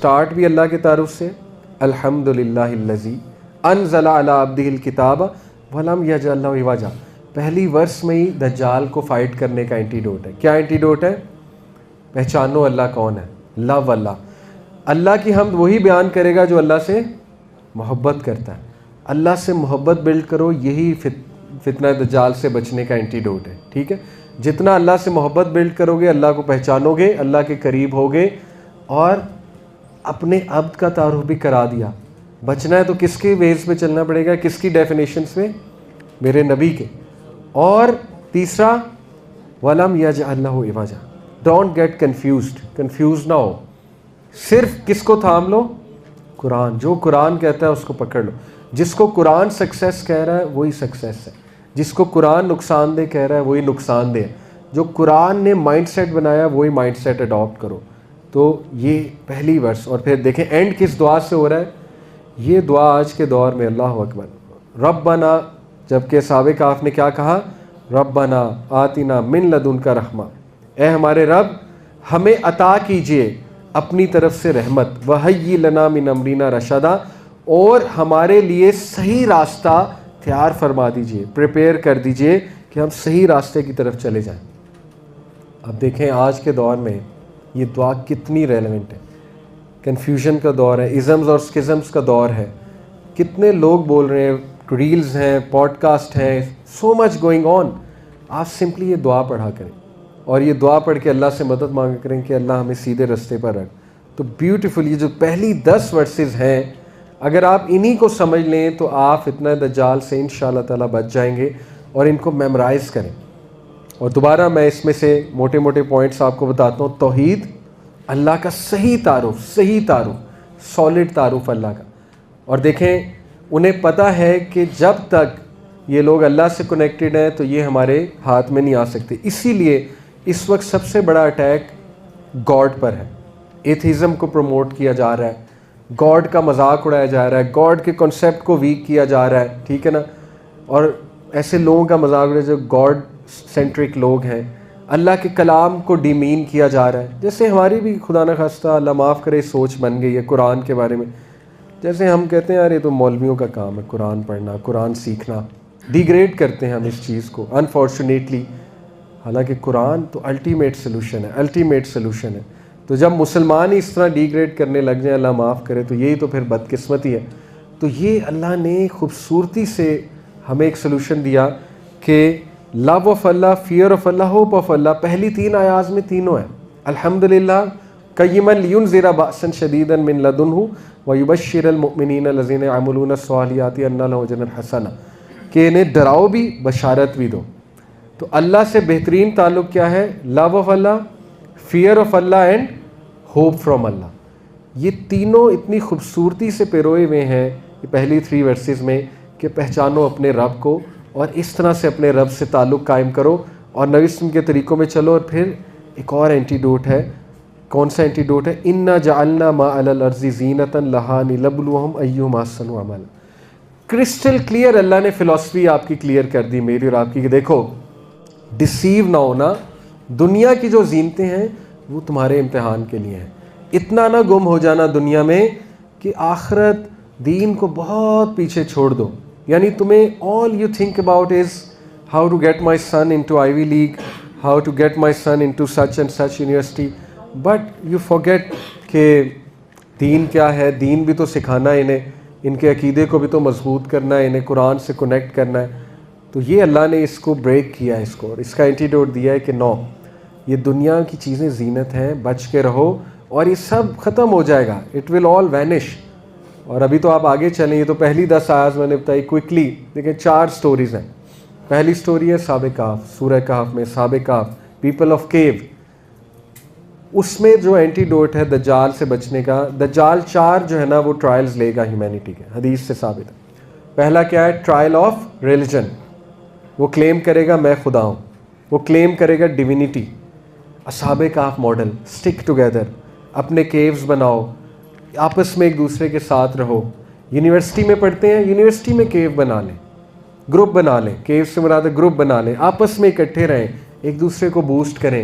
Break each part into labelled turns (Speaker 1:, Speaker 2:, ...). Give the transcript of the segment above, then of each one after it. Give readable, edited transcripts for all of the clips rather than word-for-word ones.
Speaker 1: Start بھی اللہ کے تعارف سے، الحمدللہ الذی انزل علی عبدہ الکتاب ولم یجعل لہ عوجا. پہلی ورس میں ہی دجال کو فائٹ کرنے کا اینٹیڈوٹ ہے. کیا اینٹیڈوٹ ہے؟ پہچانو اللہ کون ہے، لو اللہ. اللہ کی حمد وہی بیان کرے گا جو اللہ سے محبت کرتا ہے. اللہ سے محبت بلڈ کرو، یہی فتنہ دجال سے بچنے کا اینٹیڈوٹ ہے. ٹھیک ہے، جتنا اللہ سے محبت بلڈ کرو گے، اللہ کو پہچانو گے، اللہ کے قریب ہوگے. اور اپنے عبد کا تعارف بھی کرا دیا. بچنا ہے تو کس کے ویز پہ چلنا پڑے گا، کس کی ڈیفینیشنز میں؟ میرے نبی کے. اور تیسرا وَلَمْ يَجْعَلْ لَهُ عِوَجًا. ڈونٹ گیٹ کنفیوزڈ نہ ہو. صرف کس کو تھام لو؟ قرآن. جو قرآن کہتا ہے اس کو پکڑ لو. جس کو قرآن سکسیس کہہ رہا ہے وہی سکسیس ہے، جس کو قرآن نقصان دہ کہہ رہا ہے وہی نقصان دہ ہے. جو قرآن نے مائنڈ سیٹ بنایا وہی مائنڈ سیٹ اڈاپٹ کرو. تو یہ پہلی ورس. اور پھر دیکھیں اینڈ کس دعا سے ہو رہا ہے. یہ دعا آج کے دور میں، اللہ اکبر، ربنا، جبکہ صحابہ کہف نے کیا کہا؟ ربنا آتنا من لدنک رحمہ، اے ہمارے رب ہمیں عطا کیجئے اپنی طرف سے رحمت، وہی لنا من امرنا رشدا، اور ہمارے لیے صحیح راستہ تیار فرما دیجئے، پریپیئر کر دیجئے کہ ہم صحیح راستے کی طرف چلے جائیں. اب دیکھیں آج کے دور میں یہ دعا کتنی ریلیونٹ ہے. کنفیوژن کا دور ہے، ازمز اور سکزمز کا دور ہے. کتنے لوگ بول رہے ہیں، ریلز ہیں، پوڈ کاسٹ ہیں، سو مچ گوئنگ آن. آپ سمپلی یہ دعا پڑھا کریں اور یہ دعا پڑھ کے اللہ سے مدد مانگا کریں کہ اللہ ہمیں سیدھے رستے پر رکھ. تو بیوٹیفل یہ جو پہلی 10 ورسز ہیں، اگر آپ انہی کو سمجھ لیں تو آپ فتنہ دجال سے انشاءاللہ تعالیٰ بچ جائیں گے. اور ان کو میمورائز کریں. اور دوبارہ میں اس میں سے موٹے موٹے پوائنٹس آپ کو بتاتا ہوں. توحید، اللہ کا صحیح تعارف، سالڈ تعارف اللہ کا. اور دیکھیں انہیں پتہ ہے کہ جب تک یہ لوگ اللہ سے کنیکٹڈ ہیں تو یہ ہمارے ہاتھ میں نہیں آ سکتے. اسی لیے اس وقت سب سے بڑا اٹیک گاڈ پر ہے. ایتھیزم کو پروموٹ کیا جا رہا ہے، گاڈ کا مذاق اڑایا جا رہا ہے، گاڈ کے کنسیپٹ کو ویک کیا جا رہا ہے. ٹھیک ہے نا. اور ایسے لوگوں کا مذاق اڑایا جو گاڈ سینٹرک لوگ ہیں. اللہ کے کلام کو ڈیمین کیا جا رہا ہے. جیسے ہماری بھی خدا نخواستہ اللہ معاف کرے سوچ بن گئی ہے قرآن کے بارے میں. جیسے ہم کہتے ہیں یار یہ تو مولویوں کا کام ہے قرآن پڑھنا، قرآن سیکھنا. ڈیگریڈ کرتے ہیں ہم اس چیز کو انفارچونیٹلی. حالانکہ قرآن تو الٹیمیٹ سلوشن ہے. تو جب مسلمان ہی اس طرح ڈیگریڈ کرنے لگ جائیں، اللہ معاف کرے، تو یہی تو پھر بدقسمتی ہے. تو یہ اللہ نے خوبصورتی سے ہمیں ایک سلوشن دیا کہ لو آف اللہ، فیئر آف اللہ، ہوپ آف اللہ. پہلی 3 آیات میں تینوں ہیں. الحمدللہ قیما لینذر بأسا شدیدا من لدنہ ویبشر المؤمنین الذین یعملون الصالحات ان لهم اجرا حسنا، کہ انہیں ڈراؤ بھی بشارت بھی دو. تو اللہ سے بہترین تعلق کیا ہے؟ لو آف اللہ، فیئر آف اللہ اینڈ ہوپ فرام اللہ. یہ تینوں اتنی خوبصورتی سے پیروئے ہوئے ہیں یہ پہلی 3 ورسز میں کہ پہچانو اپنے رب کو اور اس طرح سے اپنے رب سے تعلق قائم کرو اور نبی وسلم کے طریقوں میں چلو. اور پھر ایک اور اینٹیڈوٹ ہے. کون سا اینٹیڈوٹ ہے؟ انا جعلنا ما علی الارض زینۃ لہا لنبلوہم ایہم احسن عملا. کرسٹل کلیئر اللہ نے فلسفی آپ کی کلیئر کر دی، میری اور آپ کی، کہ دیکھو ڈسیو نہ ہونا. دنیا کی جو زینتیں ہیں وہ تمہارے امتحان کے لیے ہیں. اتنا نہ گم ہو جانا دنیا میں کہ آخرت دین کو بہت پیچھے چھوڑ دو. یعنی تمہیں all you think about is how to get my son into Ivy League, how to get my son into such and such university, but you forget کہ دین کیا ہے. دین بھی تو سکھانا ہے انہیں، ان کے عقیدے کو بھی تو مضبوط کرنا ہے، انہیں قرآن سے کنیکٹ کرنا ہے. تو یہ اللہ نے اس کو بریک کیا ہے، اس کو، اور اس کا اینٹیڈوٹ دیا ہے کہ نو، یہ دنیا کی چیزیں زینت ہیں، بچ کے رہو اور یہ سب ختم ہو جائے گا. It will all vanish. اور ابھی تو آپ آگے چلیں. یہ تو پہلی 10 آیات میں نے بتائی کوئکلی. دیکھیں 4 سٹوریز ہیں. پہلی سٹوری ہے صحابہ کہف، سورہ کہف میں صحابہ کہف، پیپل آف کیو. اس میں جو اینٹیڈوٹ ہے دجال سے بچنے کا، دجال 4 جو ہے نا وہ ٹرائلز لے گا ہیومینٹی کے، حدیث سے ثابت ہے. پہلا کیا ہے؟ Trial of religion. وہ کلیم کرے گا میں خدا ہوں، وہ کلیم کرے گا ڈیوینٹی. اصحاب کہف ماڈل، سٹک ٹوگیدر، اپنے کیوز بناؤ، آپس میں ایک دوسرے کے ساتھ رہو. یونیورسٹی میں پڑھتے ہیں، یونیورسٹی میں کیو بنا لیں، گروپ بنا لیں. کیو سے مراد ہے گروپ بنا لیں، آپس میں اکٹھے رہیں، ایک دوسرے کو بوسٹ کریں،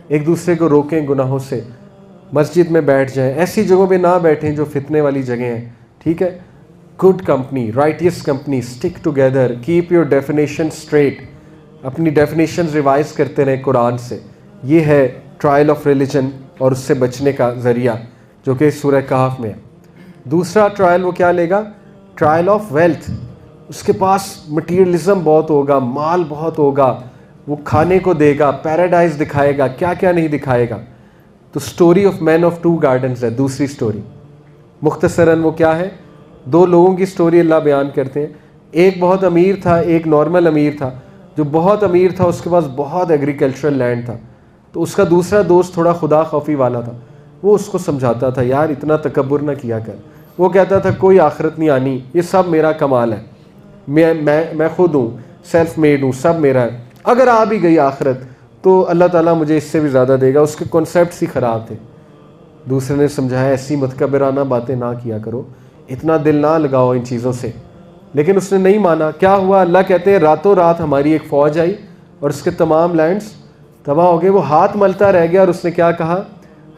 Speaker 1: ایک دوسرے کو روکیں گناہوں سے. مسجد میں بیٹھ جائیں, ایسی جگہوں پہ نہ بیٹھیں جو فتنے والی جگہیں ہیں, ٹھیک ہے. Good company, righteous company, stick together, keep your definition straight, اپنی ڈیفینیشن ریوائز کرتے رہیں قرآن سے. یہ ہے ٹرائل آف ریلیجن اور اس سے بچنے کا ذریعہ جو کہ سورہ کہف میں ہے. دوسرا ٹرائل وہ کیا لے گا؟ Trial of wealth. اس کے پاس مٹیریلزم بہت ہوگا, مال بہت ہوگا, وہ کھانے کو دے گا, پیراڈائز دکھائے گا, کیا کیا نہیں دکھائے گا. تو story of man of two gardens ہے دوسری سٹوری. مختصراً وہ کیا ہے؟ دو لوگوں کی سٹوری اللہ بیان کرتے ہیں. ایک بہت امیر تھا, ایک نارمل امیر تھا. جو بہت امیر تھا اس کے پاس بہت ایگریکلچرل لینڈ تھا, تو اس کا دوسرا دوست تھوڑا خدا خوفی والا تھا. وہ اس کو سمجھاتا تھا یار اتنا تکبر نہ کیا کر. وہ کہتا تھا کوئی آخرت نہیں آنی, یہ سب میرا کمال ہے, میں خود ہوں, سیلف میڈ ہوں, سب میرا ہے. اگر آ بھی گئی آخرت تو اللہ تعالیٰ مجھے اس سے بھی زیادہ دے گا. اس کے کنسیپٹس ہی خراب تھے. دوسرے نے سمجھایا ایسی متکبرانہ باتیں نہ کیا کرو, اتنا دل نہ لگاؤ ان چیزوں سے. لیکن اس نے نہیں مانا. کیا ہوا؟ اللہ کہتے ہیں راتوں رات ہماری ایک فوج آئی اور اس کے تمام لینڈز تباہ ہو گئے. وہ ہاتھ ملتا رہ گیا اور اس نے کیا کہا؟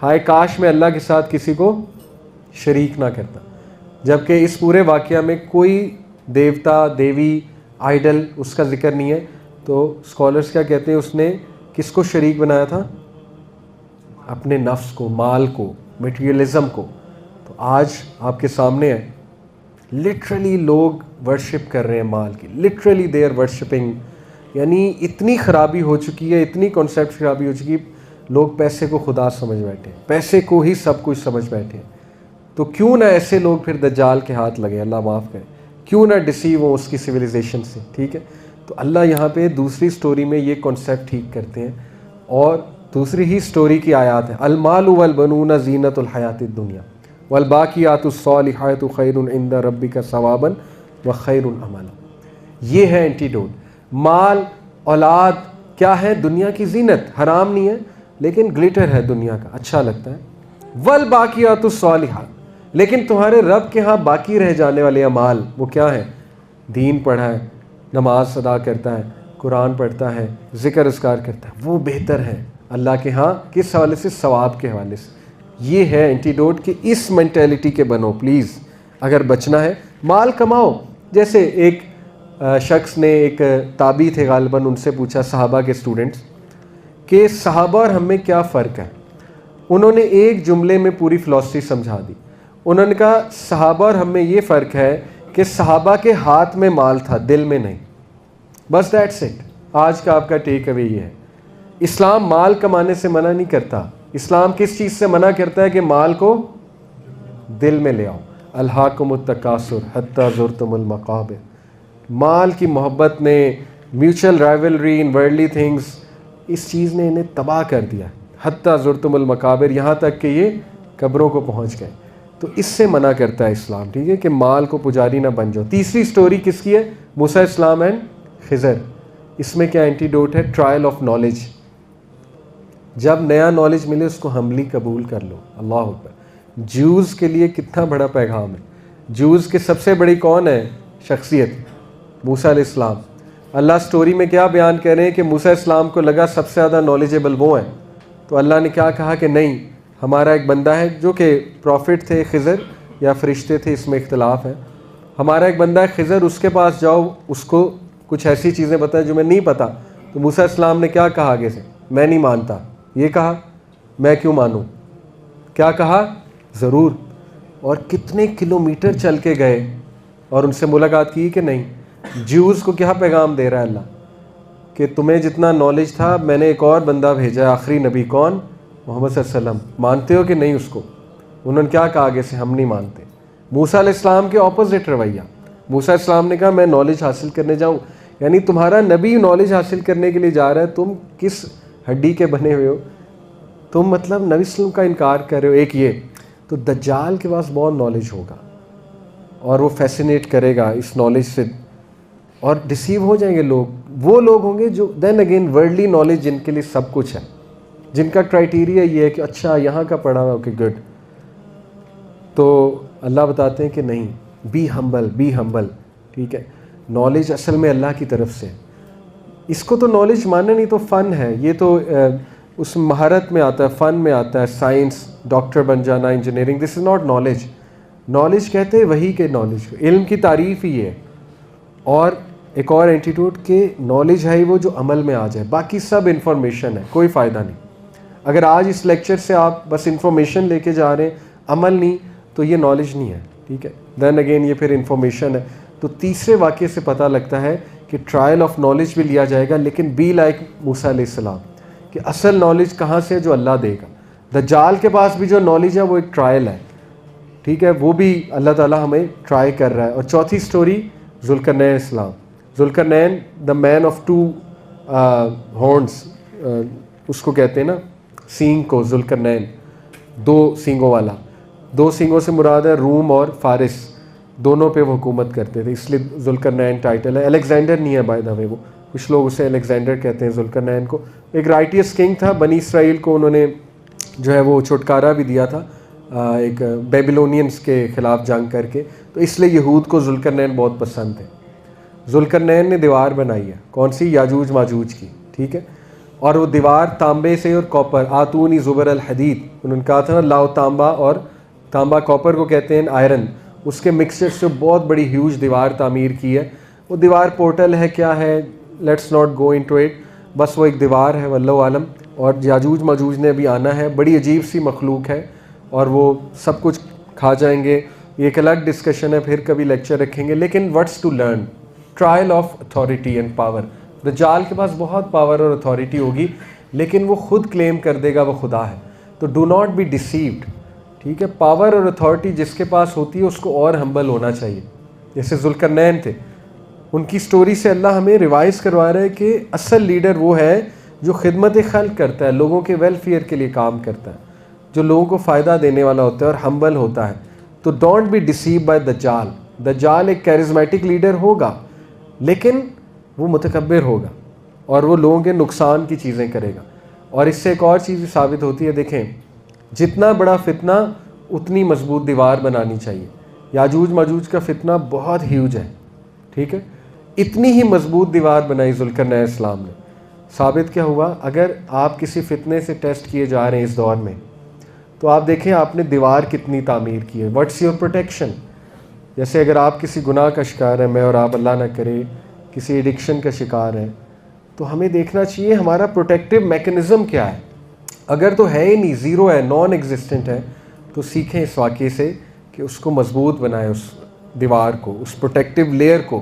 Speaker 1: ہائے کاش میں اللہ کے ساتھ کسی کو شریک نہ کرتا. جبکہ اس پورے واقعہ میں کوئی دیوتا, دیوی, آئیڈل اس کا ذکر نہیں ہے. تو اسکالرس کیا کہتے ہیں, اس نے کس کو شریک بنایا تھا؟ اپنے نفس کو, مال کو, میٹیریلزم کو. تو آج آپ کے سامنے ہے لٹرلی لوگ ورشپ کر رہے ہیں مال کی, لٹرلی دے آر ورشپنگ. یعنی اتنی خرابی ہو چکی ہے, اتنی کنسیپٹ خرابی ہو چکی ہے, لوگ پیسے کو خدا سمجھ بیٹھے ہیں, پیسے کو ہی سب کچھ سمجھ بیٹھے ہیں. تو کیوں نہ ایسے لوگ پھر دجال کے ہاتھ لگے, اللہ معاف کرے, کیوں نہ ڈسیو ہوں اس کی سویلائزیشن سے, ٹھیک ہے. تو اللہ یہاں پہ دوسری سٹوری میں یہ کنسیپٹ ٹھیک کرتے ہیں. اور دوسری ہی سٹوری کی آیات ہے, المال والبنون زینت الحیات الدنیا والباقیات الصالحات خیر عند ربک ثوابا وخیر املا. یہ ہے اینٹیڈوٹ. مال, اولاد کیا ہے؟ دنیا کی زینت, حرام نہیں ہے لیکن گلیٹر ہے دنیا کا, اچھا لگتا ہے. والباقیات الصالحات, لیکن تمہارے رب کے ہاں باقی رہ جانے والے اعمال وہ کیا ہیں؟ دین پڑھا ہے, نماز ادا کرتا ہے, قرآن پڑھتا ہے, ذکر اذکار کرتا ہے, وہ بہتر ہے اللہ کے ہاں. کس حوالے سے؟ ثواب کے حوالے سے. یہ ہے اینٹیڈوٹ کہ اس مینٹیلٹی کے بنو پلیز. اگر بچنا ہے مال کماؤ. جیسے ایک شخص نے, ایک تابعی تھے غالباً, ان سے پوچھا صحابہ کے اسٹوڈنٹس کہ صحابہ اور ہم میں کیا فرق ہے. انہوں نے ایک جملے میں پوری فلاسفی سمجھا دی. انہوں نے کہا صحابہ اور ہم میں یہ فرق ہے کہ صحابہ کے ہاتھ میں مال تھا, دل میں نہیں. بس دیٹس اٹ. آج کا آپ کا ٹیک اوے یہ ہے. اسلام مال کمانے سے منع نہیں کرتا. اسلام کس چیز سے منع کرتا ہے؟ کہ مال کو دل میں لے آؤ. الہاکم التکاثر حتی زرتم المقابر. مال کی محبت نے, میوچل رائیولری ان ورلڈلی تھنگس, اس چیز نے انہیں تباہ کر دیا. حتی زرتم المقابر, یہاں تک کہ یہ قبروں کو پہنچ گئے. تو اس سے منع کرتا ہے اسلام, ٹھیک ہے, کہ مال کو پجاری نہ بن جاؤ. تیسری سٹوری کس کی ہے؟ موسیٰ السلام اینڈ خضر. اس میں کیا اینٹیڈوٹ ہے؟ Trial of knowledge. جب نیا نالج ملے اس کو ہمبلی قبول کر لو. اللہ اکبر. جوز کے لیے کتنا بڑا پیغام ہے. جوز کے سب سے بڑی کون ہے شخصیت؟ موسیٰ علیہ السلام. اللہ سٹوری میں کیا بیان کر رہے ہیں کہ موسیٰ علیہ السلام کو لگا سب سے زیادہ نالجبل وہ ہیں. تو اللہ نے کیا کہا کہ نہیں, ہمارا ایک بندہ ہے جو کہ پروفٹ تھے, خضر یا فرشتے تھے, اس میں اختلاف ہے. ہمارا ایک بندہ ہے خضر, اس کے پاس جاؤ, اس کو کچھ ایسی چیزیں بتائیں جو میں نہیں پتا. تو موسیٰ علیہ السلام نے کیا کہا آگے سے؟ میں نہیں مانتا. یہ کہا میں کیوں مانوں؟ کیا کہا؟ ضرور. اور کتنے کلومیٹر چل کے گئے اور ان سے ملاقات کی کہ نہیں. جیوز کو کیا پیغام دے رہا ہے اللہ کہ تمہیں جتنا نالج تھا میں نے ایک اور بندہ بھیجا ہے, آخری نبی. کون؟ محمد صلی اللہ علیہ وسلم. مانتے ہو کہ نہیں اس کو؟ انہوں نے کیا کہا آگے سے؟ ہم نہیں مانتے. موسیٰ علیہ السلام کے اپوزٹ رویہ. موسیٰ علیہ السلام نے کہا میں نالج حاصل کرنے جاؤں. یعنی تمہارا نبی نالج حاصل کرنے کے لیے جا رہا ہے, تم کس ہڈی کے بنے ہوئے ہو؟ تم مطلب نبی صلی اللہ علیہ وسلم کا انکار کر رہے ہو. ایک یہ. تو دجال کے پاس بہت نالج ہوگا اور وہ فیسینیٹ کرے گا اس نالج سے, اور ڈسیو ہو جائیں گے لوگ. وہ لوگ ہوں گے جو دین اگین ورلڈلی نالج جن کے لیے سب کچھ ہے, جن کا کرائٹیریا یہ ہے کہ اچھا یہاں کا پڑھا ہوا, اوکے گڈ. تو اللہ بتاتے ہیں کہ نہیں, بی ہمبل, بی ہمبل, ٹھیک ہے. نالج اصل میں اللہ کی طرف سے. اس کو تو نالج ماننا نہیں, تو فن ہے, یہ تو اس مہارت میں آتا ہے, فن میں آتا ہے, سائنس, ڈاکٹر بن جانا, engineering. This is not knowledge. Knowledge کہتے ہیں وہی کے نالج کو, علم کی تعریف ہی ہے. اور ایک اور اینٹیٹیوڈ کہ نالج ہے وہ جو عمل میں آ جائے, باقی سب انفارمیشن ہے, کوئی فائدہ نہیں. اگر آج اس لیکچر سے آپ بس انفارمیشن لے کے جا رہے ہیں, عمل نہیں, تو یہ نالج نہیں ہے. ٹھیک ہے, دین اگین یہ پھر انفارمیشن ہے. تو تیسرے واقعے سے پتہ لگتا ہے کہ ٹرائل آف نالج بھی لیا جائے گا, لیکن بی لائک موسیٰ علیہ السلام, کہ اصل نالج کہاں سے, جو اللہ دے گا. دجال کے پاس بھی جو نالج ہے وہ ایک ٹرائل ہے. ٹھیک ہے, وہ بھی اللہ تعالیٰ ہمیں ٹرائی کر رہا ہے. اور چوتھی سٹوری ذوالقرنین السلام. ذوالقرنین دا مین آف ٹو ہارنس, اس کو کہتے ہیں نا سینگ کو, ذوالقرنین دو سینگوں والا. دو سینگوں سے مراد ہے روم اور فارس, دونوں پہ وہ حکومت کرتے تھے, اس لیے ذوالقرنین ٹائٹل ہے. الیگزینڈر نہیں ہے بائی دا وے, وہ کچھ لوگ اسے الیگزینڈر کہتے ہیں ذوالقرنین کو. ایک رائٹیس کنگ تھا, بنی اسرائیل کو انہوں نے جو ہے وہ چھٹکارا بھی دیا تھا ایک بیبلونینز کے خلاف جنگ کر کے, تو اس لیے یہود کو ذوالقرنین بہت پسند تھے. ذوالقرنین نے دیوار بنائی ہے, کون سی, یاجوج ماجوج کی. ٹھیک ہے, اور وہ دیوار تانبے سے اور کاپر, آتونی زبر الحدید, انہوں نے کہا تھا نا لاؤ تانبا, اور تانبا کاپر کو کہتے ہیں آئرن, اس کے مکسچر سے بہت بڑی ہیوج دیوار تعمیر کی ہے. وہ دیوار پورٹل ہے کیا ہے, let's not go into it, بس وہ ایک دیوار ہے, واللہ عالم. اور یاجوج ماجوج نے بھی آنا ہے, بڑی عجیب سی مخلوق ہے, اور وہ سب کچھ کھا جائیں گے. یہ ایک الگ ڈسکشن ہے, پھر کبھی لیکچر رکھیں گے. لیکن what's to learn, trial of authority and power. دجال کے پاس بہت پاور اور اتھارٹی ہوگی, لیکن وہ خود کلیم کر دے گا وہ خدا ہے. تو ڈو ناٹ بی ڈیسیوڈ. ٹھیک ہے, پاور اور اتھارٹی جس کے پاس ہوتی ہے اس کو اور ہمبل ہونا چاہیے, جیسے ذوالقرنین تھے. ان کی سٹوری سے اللہ ہمیں ریوائز کروا رہا ہے کہ اصل لیڈر وہ ہے جو خدمت خلق کرتا ہے, لوگوں کے ویلفیئر کے لیے کام کرتا ہے, جو لوگوں کو فائدہ دینے والا ہوتا ہے اور ہمبل ہوتا ہے. تو ڈونٹ بی ڈیسیو بائی دجال. دجال ایک کیرزمیٹک لیڈر ہوگا, لیکن وہ متکبر ہوگا, اور وہ لوگوں کے نقصان کی چیزیں کرے گا. اور اس سے ایک اور چیز ثابت ہوتی ہے, دیکھیں جتنا بڑا فتنہ اتنی مضبوط دیوار بنانی چاہیے. یاجوج ماجوج کا فتنہ بہت ہیوج ہے. ٹھیک ہے, اتنی ہی مضبوط دیوار بنائی ذوالقرنین السلام نے. ثابت کیا ہوا, اگر آپ کسی فتنے سے ٹیسٹ کیے جا رہے ہیں اس دور میں, تو آپ دیکھیں آپ نے دیوار کتنی تعمیر کی ہے. What's your protection. جیسے اگر آپ کسی گناہ کا شکار ہیں, میں اور آپ اللہ نہ کرے کسی ایڈکشن کا شکار ہیں, تو ہمیں دیکھنا چاہیے ہمارا پروٹیکٹیو میکنزم کیا ہے. اگر تو ہے ہی نہیں, زیرو ہے, نان ایگزسٹنٹ ہے, تو سیکھیں اس واقعے سے کہ اس کو مضبوط بنائیں, اس دیوار کو, اس پروٹیکٹیو لیئر کو.